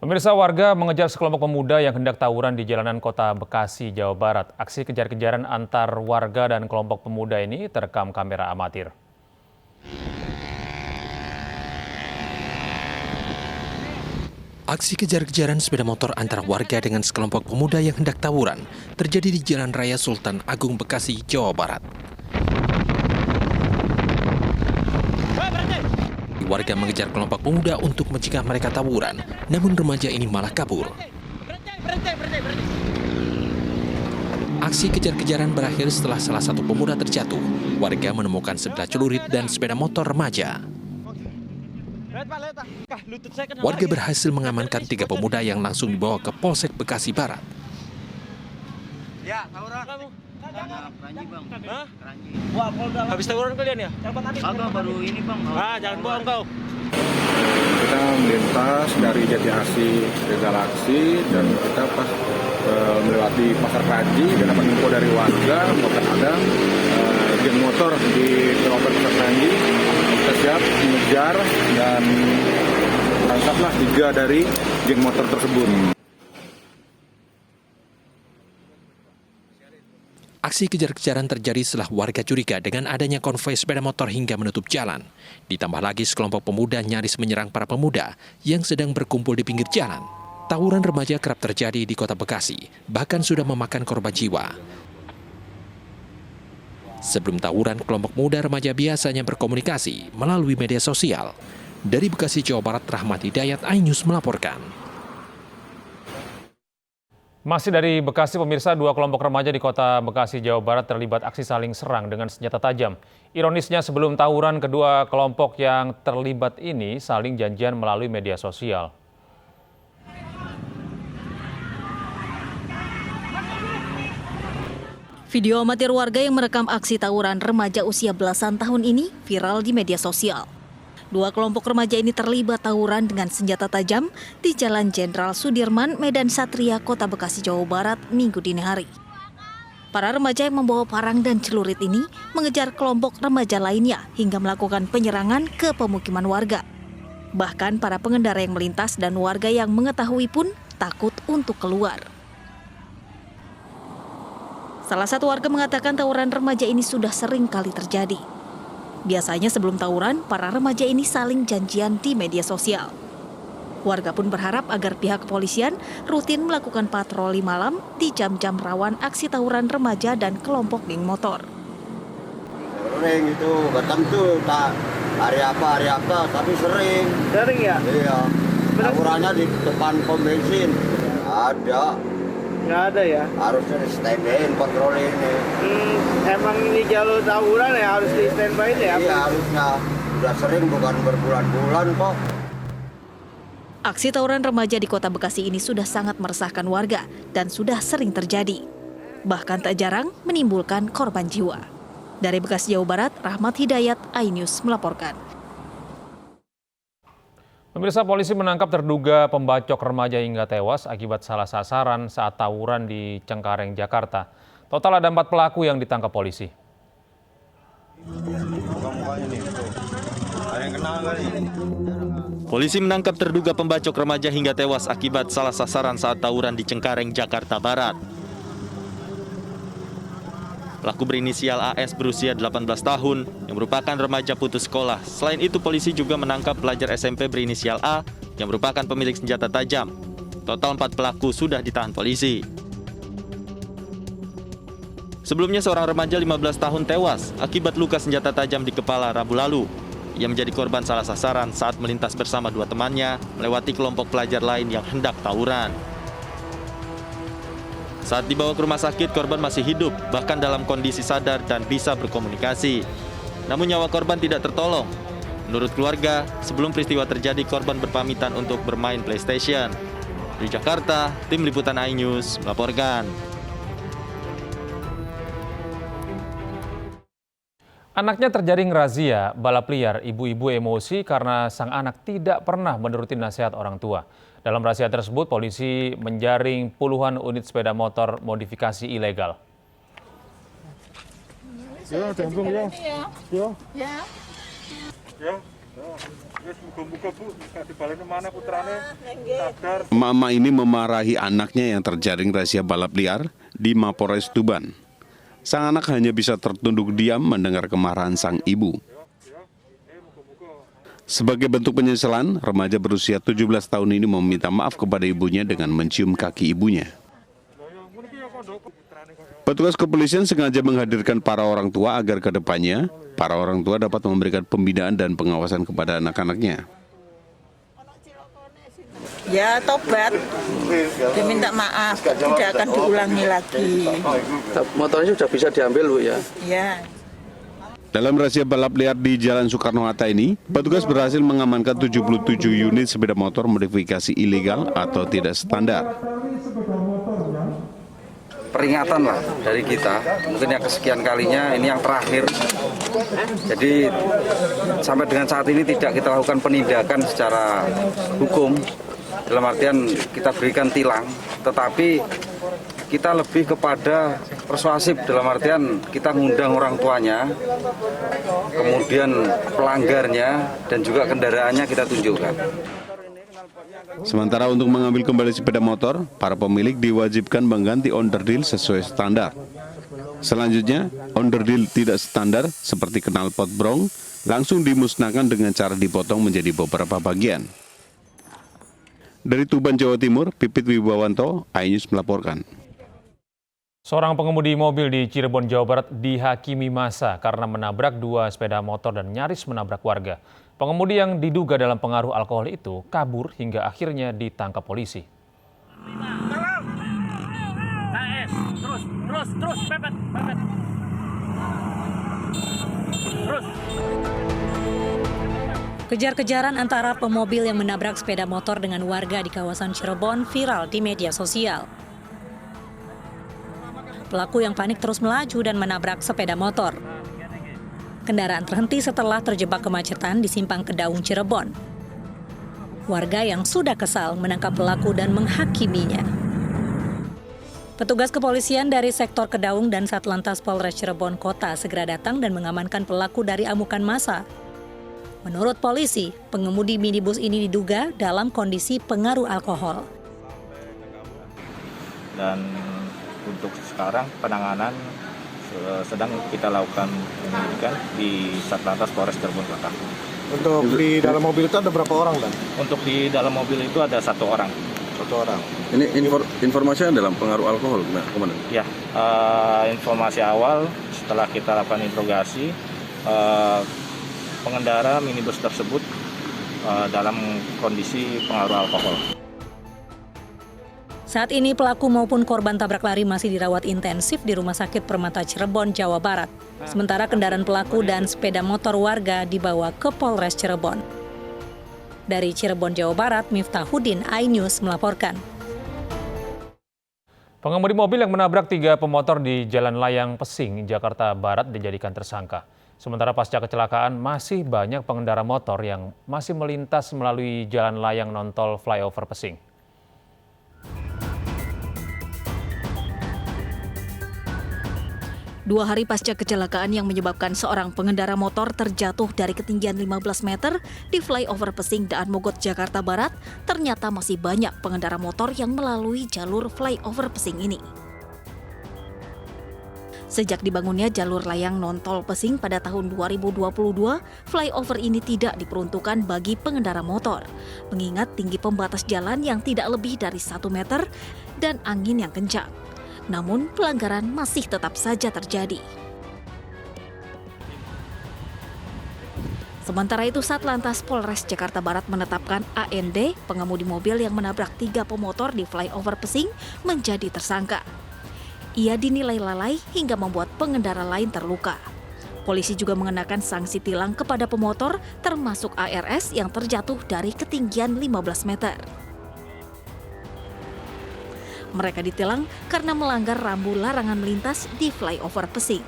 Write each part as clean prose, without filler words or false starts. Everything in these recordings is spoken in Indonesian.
Pemirsa, warga mengejar sekelompok pemuda yang hendak tawuran di jalanan kota Bekasi, Jawa Barat. Aksi kejar-kejaran antar warga dan kelompok pemuda ini terekam kamera amatir. Aksi kejar-kejaran sepeda motor antara warga dengan sekelompok pemuda yang hendak tawuran terjadi di Jalan Raya Sultan Agung, Bekasi, Jawa Barat. Warga mengejar kelompok pemuda untuk mencegah mereka tawuran, namun remaja ini malah kabur. Aksi kejar-kejaran berakhir setelah salah satu pemuda terjatuh. Warga menemukan sebilah celurit dan sepeda motor remaja. Warga berhasil mengamankan 3 pemuda yang langsung dibawa ke Polsek Bekasi Barat. Ya, tawuran. Wah, habis tawuran kalian ya? Agak baru ini bang. Jangan bohong kau. Kita melintas dari Jati Asih ke Galaksi dan kita pas melewati Pasar Kranji dan dapat info dari warga bahwa ada geng motor di kawasan Pasar Kranji. Kita siap mengejar dan tangkaplah 3 dari geng motor tersebut. Aksi kejar-kejaran terjadi setelah warga curiga dengan adanya konvoi sepeda motor hingga menutup jalan. Ditambah lagi sekelompok pemuda nyaris menyerang para pemuda yang sedang berkumpul di pinggir jalan. Tawuran remaja kerap terjadi di kota Bekasi, bahkan sudah memakan korban jiwa. Sebelum tawuran, kelompok muda remaja biasanya berkomunikasi melalui media sosial. Dari Bekasi, Jawa Barat, Rahmat Hidayat, iNews melaporkan. Masih dari Bekasi, pemirsa, 2 kelompok remaja di kota Bekasi, Jawa Barat terlibat aksi saling serang dengan senjata tajam. Ironisnya, sebelum tawuran, kedua kelompok yang terlibat ini saling janjian melalui media sosial. Video amatir warga yang merekam aksi tawuran remaja usia belasan tahun ini viral di media sosial. 2 kelompok remaja ini terlibat tawuran dengan senjata tajam di Jalan Jenderal Sudirman, Medan Satria, Kota Bekasi, Jawa Barat, Minggu dini hari. Para remaja yang membawa parang dan celurit ini mengejar kelompok remaja lainnya hingga melakukan penyerangan ke pemukiman warga. Bahkan para pengendara yang melintas dan warga yang mengetahui pun takut untuk keluar. Salah satu warga mengatakan tawuran remaja ini sudah sering kali terjadi. Biasanya sebelum tawuran, para remaja ini saling janjian di media sosial. Warga pun berharap agar pihak kepolisian rutin melakukan patroli malam di jam-jam rawan aksi tawuran remaja dan kelompok geng motor. Sering itu, Batam tuh tak hari apa, tapi sering. Sering ya? Iya. Tawurannya di depan pom bensin. Ada. Nggak ada ya? Harusnya di stand-in patroli ini. Emang ini jalur tawuran ya harus di standby ya? Iya harusnya. Sudah sering, bukan berbulan-bulan kok. Aksi tawuran remaja di kota Bekasi ini sudah sangat meresahkan warga dan sudah sering terjadi. Bahkan tak jarang menimbulkan korban jiwa. Dari Bekasi, Jawa Barat, Rahmat Hidayat, iNews melaporkan. Pemirsa, polisi menangkap terduga pembacok remaja hingga tewas akibat salah sasaran saat tawuran di Cengkareng, Jakarta. Total ada 4 pelaku yang ditangkap polisi. Polisi menangkap terduga pembacok remaja hingga tewas akibat salah sasaran saat tawuran di Cengkareng, Jakarta Barat. Pelaku berinisial AS berusia 18 tahun yang merupakan remaja putus sekolah. Selain itu, polisi juga menangkap pelajar SMP berinisial A yang merupakan pemilik senjata tajam. Total 4 pelaku sudah ditahan polisi. Sebelumnya seorang remaja 15 tahun tewas akibat luka senjata tajam di kepala Rabu lalu. Ia menjadi korban salah sasaran saat melintas bersama 2 temannya melewati kelompok pelajar lain yang hendak tawuran. Saat dibawa ke rumah sakit, korban masih hidup, bahkan dalam kondisi sadar dan bisa berkomunikasi. Namun nyawa korban tidak tertolong. Menurut keluarga, sebelum peristiwa terjadi, korban berpamitan untuk bermain PlayStation. Di Jakarta, tim liputan iNews melaporkan. Anaknya terjaring razia balap liar, ibu-ibu emosi karena sang anak tidak pernah menuruti nasihat orang tua. Dalam razia tersebut, polisi menjaring puluhan unit sepeda motor modifikasi ilegal. Ya, jambung ya. Ya. Emak-emak ini memarahi anaknya yang terjaring razia balap liar di Mapolres Tuban. Sang anak hanya bisa tertunduk diam mendengar kemarahan sang ibu. Sebagai bentuk penyesalan, remaja berusia 17 tahun ini meminta maaf kepada ibunya dengan mencium kaki ibunya. Petugas kepolisian sengaja menghadirkan para orang tua agar ke depannya, para orang tua dapat memberikan pembinaan dan pengawasan kepada anak-anaknya. Ya tobat, diminta maaf, tidak akan diulangi lagi. Motornya sudah bisa diambil, Bu, ya? Ya. Dalam razia balap liar di Jalan Soekarno-Hatta ini, petugas berhasil mengamankan 77 unit sepeda motor modifikasi ilegal atau tidak standar. Peringatan lah dari kita, mungkin yang kesekian kalinya, ini yang terakhir. Jadi sampai dengan saat ini tidak kita lakukan penindakan secara hukum, dalam artian kita berikan tilang, tetapi kita lebih kepada persuasif, dalam artian kita ngundang orang tuanya, kemudian pelanggarnya, dan juga kendaraannya kita tunjukkan. Sementara untuk mengambil kembali sepeda motor, para pemilik diwajibkan mengganti onderdil sesuai standar. Selanjutnya, onderdil tidak standar seperti knalpot brong langsung dimusnahkan dengan cara dipotong menjadi beberapa bagian. Dari Tuban, Jawa Timur, Pipit Wibawanto, iNews melaporkan. Seorang pengemudi mobil di Cirebon, Jawa Barat dihakimi massa karena menabrak dua sepeda motor dan nyaris menabrak warga. Pengemudi yang diduga dalam pengaruh alkohol itu kabur hingga akhirnya ditangkap polisi. Terus, pepet. Kejar-kejaran antara pemobil yang menabrak sepeda motor dengan warga di kawasan Cirebon viral di media sosial. Pelaku yang panik terus melaju dan menabrak sepeda motor. Kendaraan terhenti setelah terjebak kemacetan di Simpang Kedaung, Cirebon. Warga yang sudah kesal menangkap pelaku dan menghakiminya. Petugas kepolisian dari sektor Kedaung dan Satlantas Polres Cirebon Kota segera datang dan mengamankan pelaku dari amukan massa. Menurut polisi, pengemudi minibus ini diduga dalam kondisi pengaruh alkohol. Dan untuk sekarang penanganan sedang kita lakukan penyelidikan di Satlantas Polres Cirebon Kota. Untuk di dalam mobil itu ada berapa orang, Dan? Untuk di dalam mobil itu ada satu orang. Ini informasinya dalam pengaruh alkohol, Komandan? Ya, informasi awal setelah kita lakukan interogasi, pengendara minibus tersebut dalam kondisi pengaruh alkohol. Saat ini pelaku maupun korban tabrak lari masih dirawat intensif di Rumah Sakit Permata Cirebon, Jawa Barat. Sementara kendaraan pelaku dan sepeda motor warga dibawa ke Polres Cirebon. Dari Cirebon, Jawa Barat, Miftahudin, iNews melaporkan. Pengemudi mobil yang menabrak 3 pemotor di Jalan Layang Pesing, Jakarta Barat dijadikan tersangka. Sementara pasca kecelakaan masih banyak pengendara motor yang masih melintas melalui Jalan Layang non-tol flyover Pesing. Dua hari pasca kecelakaan yang menyebabkan seorang pengendara motor terjatuh dari ketinggian 15 meter di flyover Pesing Daan Mogot, Jakarta Barat, ternyata masih banyak pengendara motor yang melalui jalur flyover Pesing ini. Sejak dibangunnya jalur layang non-tol Pesing pada tahun 2022, flyover ini tidak diperuntukkan bagi pengendara motor, mengingat tinggi pembatas jalan yang tidak lebih dari 1 meter dan angin yang kencang. Namun pelanggaran masih tetap saja terjadi. Sementara itu, Satlantas Polres Jakarta Barat menetapkan AND, pengemudi mobil yang menabrak 3 pemotor di flyover Pesing, menjadi tersangka. Ia dinilai lalai hingga membuat pengendara lain terluka. Polisi juga mengenakan sanksi tilang kepada pemotor, termasuk ARS yang terjatuh dari ketinggian 15 meter. Mereka ditilang karena melanggar rambu larangan melintas di flyover Pesing.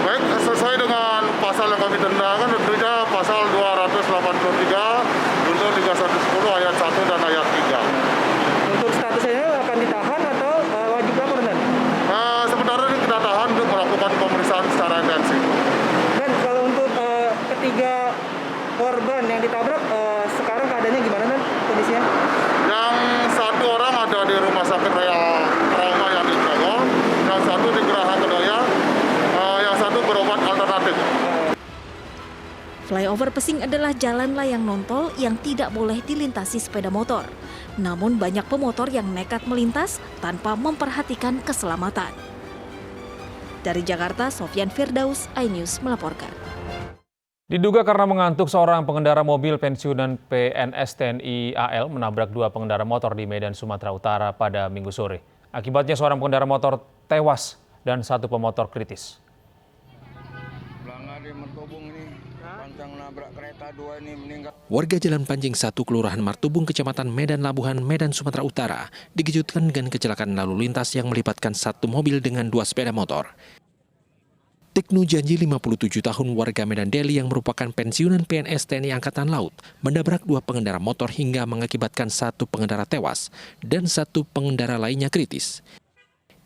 Baik, sesuai dengan pasal yang kami dendangkan tentunya pasal 283 untuk 3110 ayat 1 dan ayat 3. Untuk statusnya akan ditahan atau wajib lapor, Dan? Sebenarnya ini kita tahan untuk melakukan pemeriksaan secara intensif. Dan kalau untuk korban yang ditabrak sekarang keadaannya gimana Dan kondisinya? Yang satu orang ada di rumah sakit Raya Trauma yang di Grogol, yang satu di Geraha Kedaya, yang satu berobat alternatif. Flyover Pesing adalah jalan layang nontol yang tidak boleh dilintasi sepeda motor. Namun banyak pemotor yang nekat melintas tanpa memperhatikan keselamatan. Dari Jakarta, Sofyan Firdaus, iNews melaporkan. Diduga karena mengantuk, seorang pengendara mobil pensiunan PNS TNI AL menabrak dua pengendara motor di Medan, Sumatera Utara pada Minggu sore. Akibatnya seorang pengendara motor tewas dan satu pemotor kritis. Warga Jalan Panjing 1, Kelurahan Martubung, Kecamatan Medan Labuhan, Medan, Sumatera Utara, dikejutkan dengan kecelakaan lalu lintas yang melibatkan satu mobil dengan dua sepeda motor. Tiknu Janji, 57 tahun, warga Medan Deli yang merupakan pensiunan PNS TNI Angkatan Laut, menabrak dua pengendara motor hingga mengakibatkan satu pengendara tewas dan satu pengendara lainnya kritis.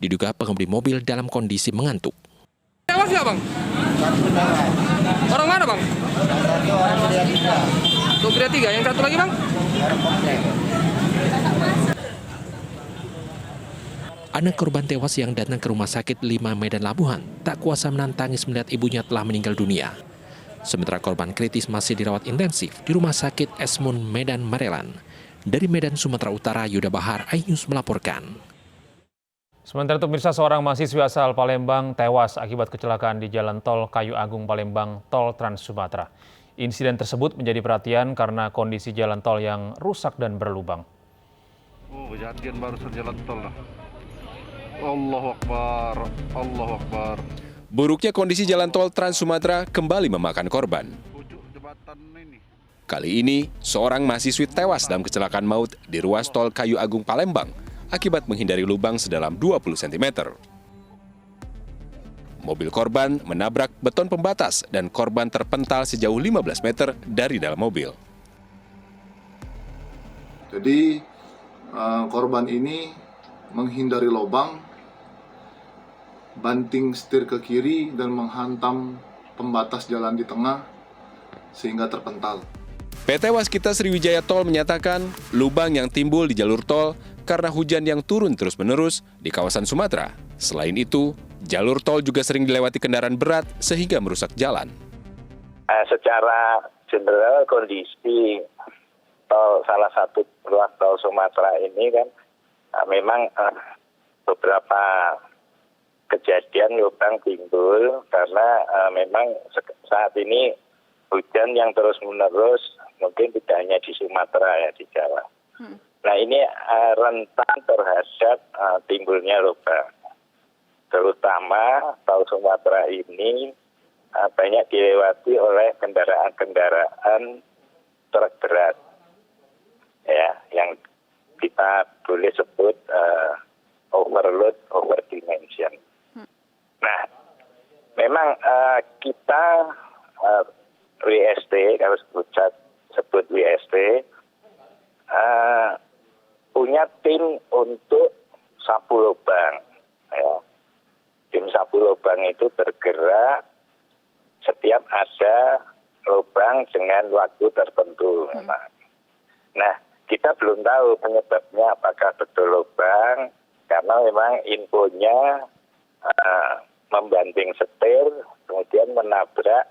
Diduga pengemudi mobil dalam kondisi mengantuk. Tewas ya, Bang? Orang mana, Bang? Sopir 3, yang satu lagi, Bang? Anak korban tewas yang datang ke Rumah Sakit 5 Medan Labuhan tak kuasa menahan tangis melihat ibunya telah meninggal dunia. Sementara korban kritis masih dirawat intensif di Rumah Sakit Esmun Medan Marelan. Dari Medan, Sumatera Utara, Yuda Bahar, iNews melaporkan. Sementara itu, pemirsa, seorang mahasiswa asal Palembang tewas akibat kecelakaan di Jalan Tol Kayu Agung Palembang, Tol Trans Sumatera. Insiden tersebut menjadi perhatian karena kondisi jalan tol yang rusak dan berlubang. Kejadian baru jalan tol lah. Allahu Akbar, Allahu Akbar. Buruknya kondisi jalan tol Trans Sumatera kembali memakan korban. Kali ini, seorang mahasiswi tewas dalam kecelakaan maut di ruas tol Kayu Agung Palembang akibat menghindari lubang sedalam 20 cm. Mobil korban menabrak beton pembatas dan korban terpental sejauh 15 meter dari dalam mobil. Jadi korban ini menghindari lubang, banting setir ke kiri dan menghantam pembatas jalan di tengah sehingga terpental. PT Waskita Sriwijaya Tol menyatakan lubang yang timbul di jalur tol karena hujan yang turun terus-menerus di kawasan Sumatera. Selain itu, jalur tol juga sering dilewati kendaraan berat sehingga merusak jalan. Secara general kondisi tol, salah satu ruas tol Sumatera ini kan memang beberapa kejadian lubang timbul karena memang saat ini hujan yang terus-menerus mungkin tidak hanya di Sumatera ya, di Jawa. Nah ini rentan terhadap timbulnya lubang. Terutama tol Sumatera ini banyak dilewati oleh kendaraan-kendaraan truk berat. Ya, yang kita boleh sebut overload, overdimension. Nah, memang kita WST, kalau sebut WST, punya tim untuk sapu lubang. Ya. Tim sapu lubang itu bergerak setiap ada lubang dengan waktu tertentu. Nah, kita belum tahu penyebabnya apakah betul lubang, karena memang infonya membanting setir, kemudian menabrak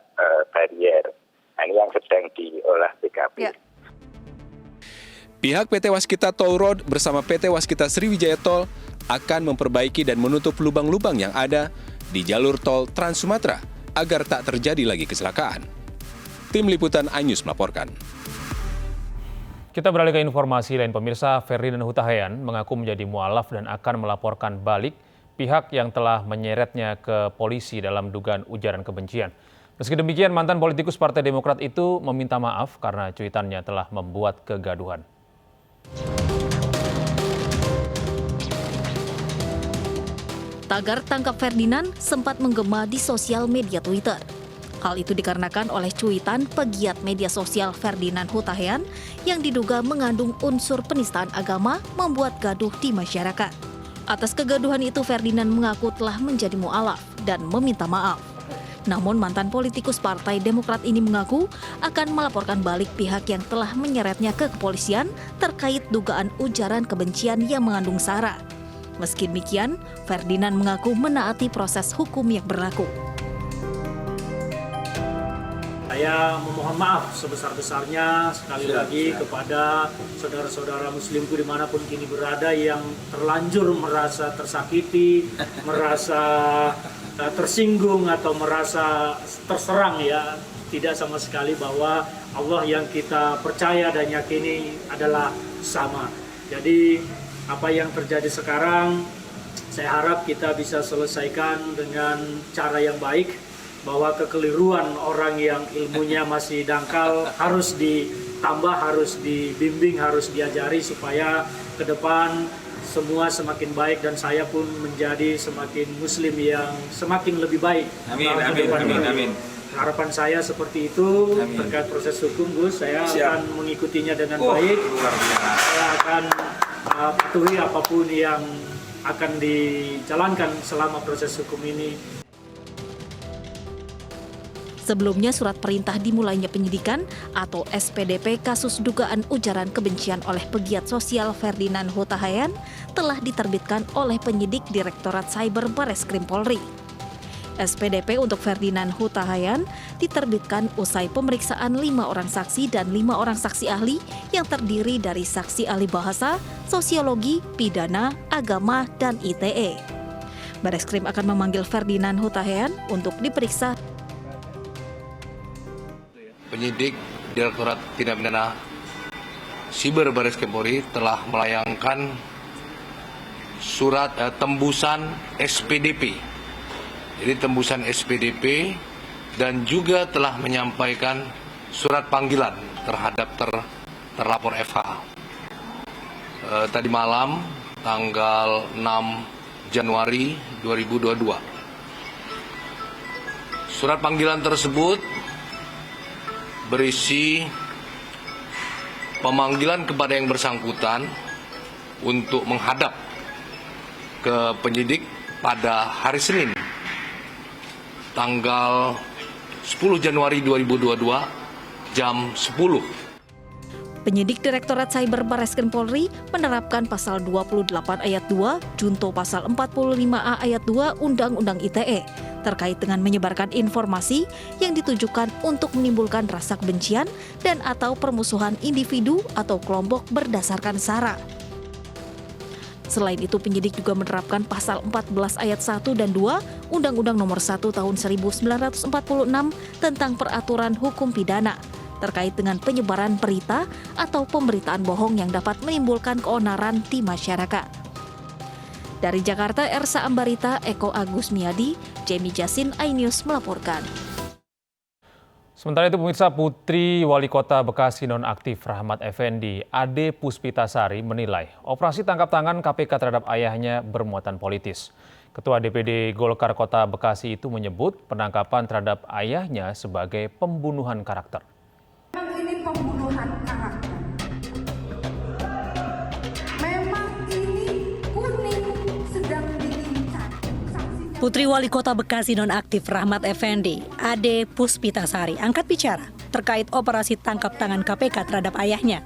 barier. Nah, ini yang sedang diolah TKP. Ya. Pihak PT Waskita Toll Road bersama PT Waskita Sriwijaya Tol akan memperbaiki dan menutup lubang-lubang yang ada di jalur tol Trans Sumatera agar tak terjadi lagi kecelakaan. Tim Liputan iNews melaporkan. Kita beralih ke informasi lain, pemirsa. Ferdinand Huta Heian mengaku menjadi mualaf dan akan melaporkan balik pihak yang telah menyeretnya ke polisi dalam dugaan ujaran kebencian. Meski demikian, mantan politikus Partai Demokrat itu meminta maaf karena cuitannya telah membuat kegaduhan. Tagar "Tangkap Ferdinand" sempat menggema di sosial media Twitter. Hal itu dikarenakan oleh cuitan pegiat media sosial Ferdinand Huta Heian yang diduga mengandung unsur penistaan agama membuat gaduh di masyarakat. Atas kegaduhan itu, Ferdinand mengaku telah menjadi mualaf dan meminta maaf. Namun mantan politikus Partai Demokrat ini mengaku akan melaporkan balik pihak yang telah menyeretnya ke kepolisian terkait dugaan ujaran kebencian yang mengandung sara. Meski demikian, Ferdinand mengaku menaati proses hukum yang berlaku. Saya memohon maaf sebesar-besarnya sekali lagi kepada saudara-saudara muslimku dimanapun kini berada yang terlanjur merasa tersakiti, merasa tersinggung atau merasa terserang ya. Tidak sama sekali, bahwa Allah yang kita percaya dan yakini adalah sama. Jadi apa yang terjadi sekarang saya harap kita bisa selesaikan dengan cara yang baik, bahwa kekeliruan orang yang ilmunya masih dangkal harus ditambah, harus dibimbing, harus diajari supaya ke depan semua semakin baik dan saya pun menjadi semakin muslim yang semakin lebih baik. Amin. Harapan saya seperti itu. Terkait proses hukum, Gus, saya akan mengikutinya dengan baik. Saya akan patuhi apapun yang akan dijalankan selama proses hukum ini. Sebelumnya, surat perintah dimulainya penyidikan atau SPDP kasus dugaan ujaran kebencian oleh pegiat sosial Ferdinand Huta Heian telah diterbitkan oleh penyidik Direktorat Cyber Bareskrim Polri. SPDP untuk Ferdinand Huta Heian diterbitkan usai pemeriksaan 5 orang saksi dan 5 orang saksi ahli yang terdiri dari saksi ahli bahasa, sosiologi, pidana, agama, dan ITE. Bareskrim akan memanggil Ferdinand Huta Heian untuk diperiksa. Penyidik Direktorat Tindak Pidana Siber Bareskrim Polri telah melayangkan surat tembusan SPDP. Jadi tembusan SPDP dan juga telah menyampaikan surat panggilan terhadap terlapor FH. Tadi malam tanggal 6 Januari 2022. Surat panggilan tersebut berisi pemanggilan kepada yang bersangkutan untuk menghadap ke penyidik pada hari Senin tanggal 10 Januari 2022 jam 10. Penyidik Direktorat Cyber Bareskrim Polri menerapkan pasal 28 ayat 2, junto pasal 45A ayat 2 Undang-Undang ITE terkait dengan menyebarkan informasi yang ditujukan untuk menimbulkan rasa kebencian dan atau permusuhan individu atau kelompok berdasarkan sara. Selain itu, penyidik juga menerapkan pasal 14 ayat 1 dan 2 Undang-Undang Nomor 1 Tahun 1946 tentang peraturan hukum pidana terkait dengan penyebaran berita atau pemberitaan bohong yang dapat menimbulkan keonaran di masyarakat. Dari Jakarta, Ersa Ambarita, Eko Agus Miadi, Jamie Jasin, iNews melaporkan. Sementara itu pemirsa, Putri Wali Kota Bekasi nonaktif Rahmat Effendi, Ade Puspitasari menilai operasi tangkap tangan KPK terhadap ayahnya bermuatan politis. Ketua DPD Golkar Kota Bekasi itu menyebut penangkapan terhadap ayahnya sebagai pembunuhan karakter. Ini pembunuhan karakter. Memang ini kuning sedang diincar. Putri Wali Kota Bekasi nonaktif Rahmat Effendi, Ade Puspitasari, angkat bicara terkait operasi tangkap tangan KPK terhadap ayahnya.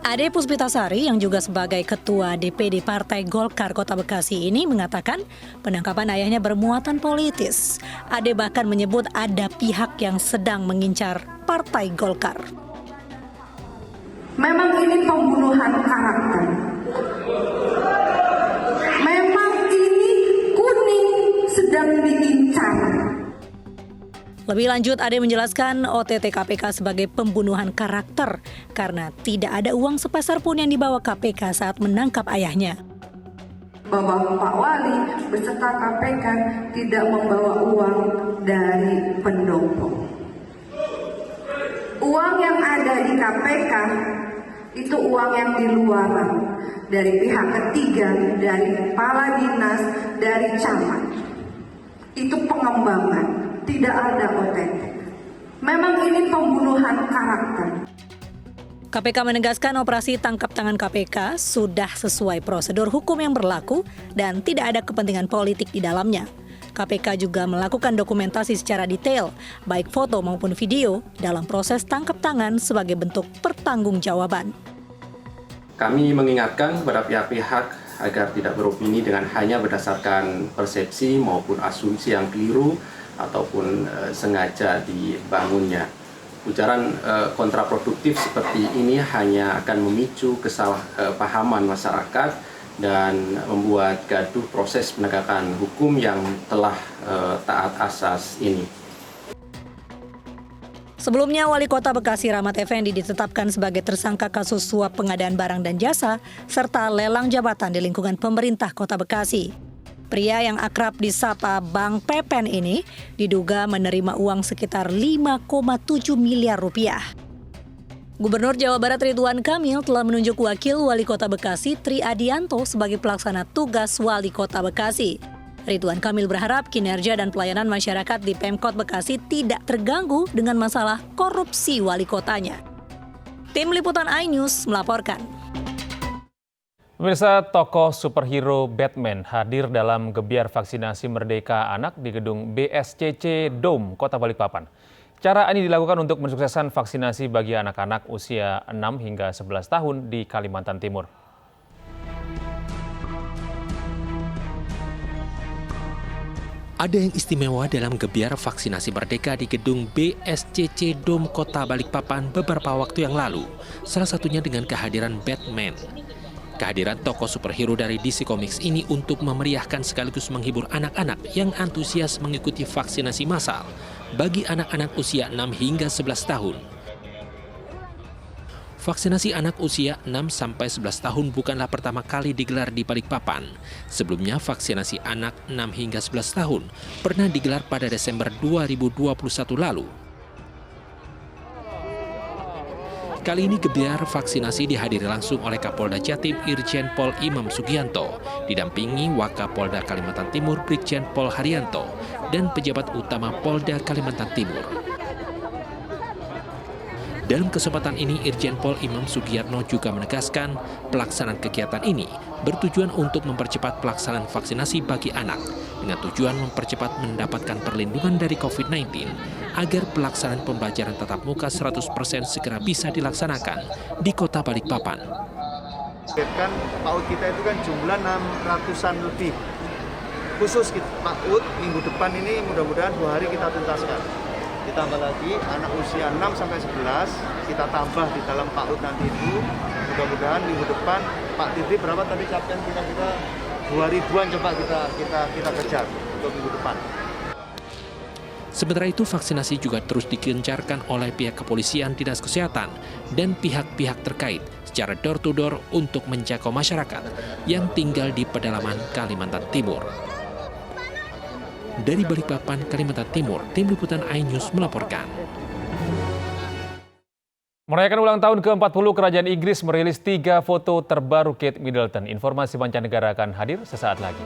Ade Puspitasari yang juga sebagai Ketua DPD Partai Golkar Kota Bekasi ini mengatakan penangkapan ayahnya bermuatan politis. Ade bahkan menyebut ada pihak yang sedang mengincar Partai Golkar. Memang ini pembunuhan karakter. Memang ini kuning sedang diincar. Lebih lanjut, Ade menjelaskan OTT KPK sebagai pembunuhan karakter karena tidak ada uang sepeser pun yang dibawa KPK saat menangkap ayahnya. Bahwa Pak Wali beserta KPK tidak membawa uang dari pendopo. Uang yang ada di KPK itu uang yang di luar dari pihak ketiga, dari kepala dinas, dari camat. Itu pengembangan. Tidak ada OTT. Memang ini pembunuhan karakter. KPK menegaskan operasi tangkap tangan KPK sudah sesuai prosedur hukum yang berlaku dan tidak ada kepentingan politik di dalamnya. KPK juga melakukan dokumentasi secara detail, baik foto maupun video, dalam proses tangkap tangan sebagai bentuk pertanggungjawaban. Kami mengingatkan kepada pihak-pihak agar tidak beropini dengan hanya berdasarkan persepsi maupun asumsi yang keliru ataupun sengaja dibangunnya. Ujaran kontraproduktif seperti ini hanya akan memicu kesalahpahaman masyarakat dan membuat gaduh proses penegakan hukum yang telah taat asas ini. Sebelumnya, Wali Kota Bekasi Rahmat Effendi ditetapkan sebagai tersangka kasus suap pengadaan barang dan jasa serta lelang jabatan di lingkungan pemerintah Kota Bekasi. Pria yang akrab disapa Bang Pepen ini diduga menerima uang sekitar 5,7 miliar rupiah. Gubernur Jawa Barat Ridwan Kamil telah menunjuk Wakil Wali Kota Bekasi Tri Adianto sebagai pelaksana tugas Wali Kota Bekasi. Ridwan Kamil berharap kinerja dan pelayanan masyarakat di Pemkot Bekasi tidak terganggu dengan masalah korupsi wali kotanya. Tim Liputan iNews melaporkan. Pemirsa, tokoh superhero Batman hadir dalam gebiar vaksinasi Merdeka Anak di gedung BSCC Dome, Kota Balikpapan. Cara ini dilakukan untuk mensukseskan vaksinasi bagi anak-anak usia 6 hingga 11 tahun di Kalimantan Timur. Ada yang istimewa dalam gebiar vaksinasi Merdeka di gedung BSCC Dome Kota Balikpapan beberapa waktu yang lalu. Salah satunya dengan kehadiran Batman. Kehadiran tokoh superhero dari DC Comics ini untuk memeriahkan sekaligus menghibur anak-anak yang antusias mengikuti vaksinasi massal bagi anak-anak usia 6 hingga 11 tahun. Vaksinasi anak usia 6-11 tahun bukanlah pertama kali digelar di Balikpapan. Sebelumnya, vaksinasi anak 6 hingga 11 tahun pernah digelar pada Desember 2021 lalu. Kali ini gebiar vaksinasi dihadiri langsung oleh Kapolda Jatim Irjen Pol Imam Sugianto, didampingi Wakapolda Kalimantan Timur Brigjen Pol Haryanto, dan pejabat utama Polda Kalimantan Timur. Dalam kesempatan ini, Irjen Pol Imam Sugiyatno juga menegaskan pelaksanaan kegiatan ini bertujuan untuk mempercepat pelaksanaan vaksinasi bagi anak dengan tujuan mempercepat mendapatkan perlindungan dari COVID-19 agar pelaksanaan pembelajaran tatap muka 100% segera bisa dilaksanakan di Kota Balikpapan. Kan PAUD kita itu kan jumlah 600-an lebih. Khusus PAUD minggu depan ini mudah-mudahan 2 hari kita tuntaskan. Ditambah lagi anak usia 6 sampai 11 kita tambah di dalam PAUD nanti itu. Mudah-mudahan minggu depan Pak Titi berapa tadi capaian kita 2.000-an coba kita kejar untuk minggu depan. Sementara itu, vaksinasi juga terus digencarkan oleh pihak kepolisian, dinas kesehatan, dan pihak-pihak terkait secara door-to-door untuk menjangkau masyarakat yang tinggal di pedalaman Kalimantan Timur. Dari Balikpapan, Kalimantan Timur, Tim Liputan iNews melaporkan. Merayakan ulang tahun ke-40, Kerajaan Inggris merilis 3 foto terbaru Kate Middleton. Informasi mancanegara akan hadir sesaat lagi.